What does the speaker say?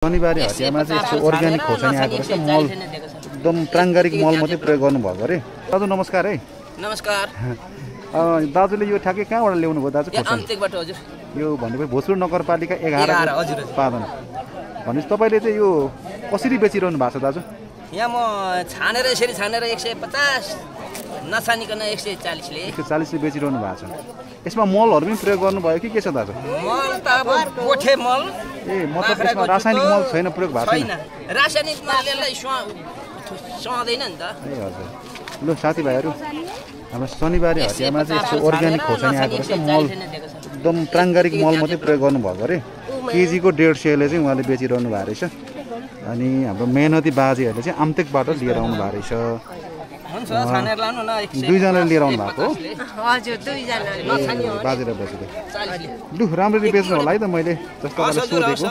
शनिबारे हटियामा चाहिँ यस्तो अर्ग्यानिक खोर्सानी आएको रहेछ मल एकदम प्राङ्गारिक मल मात्रै प्रयोग गर्नुभएको अरे दाजु नमस्कार है नमस्कार दाजुले यो ठ्याक्कै कहाँबाट ल्याउनु भयो दाजु आमतेकबाट हजुर यो भनेपछि भोजपुर नगरपालिका 11 हजुर उत्पादन भनेपछि तपाईले चाहिँ यो कसरी बेचिरहनु भएको छ दाजु यहाँ म छानेर यसरी छानेर 150 नछानिकन 140 ले 140 ले बेचिरहनु भएको छ यसमा मलहरु पनि प्रयोग गर्नुभयो कि के छ दाजु मल त अब कोठे मल ए मतलब यसमा रासायनिक मल छैन प्रयोग भएको छैन रासायनिक मलले सुहाउँदैन नि त ए हजुर ल साथीभाइहरु हाम्रो शनिबारे हटियामा चाहिँ यस्तो अर्ग्यानिक खोर्सानी आएको रहेछ मल एकदम प्राङ्गारिक मल मात्रै प्रयोग गर्नुभएको अरे केजीको 150 ले चाहिँ उहाँले बेचिरहनु भएको रहेछ अनि हाम्रो मेहनती बाजेहरुले चाहिँ आमतेकबाट लिएर आउनु भएको रहेछ हुन्छ छानेर लानु न 2 जनाले लिएर आउनु भएको हो हजुर 2 जनाले बाजेर बसेको लु राम्ररी बेच्नु होला है त मैले जस्तो सोधेको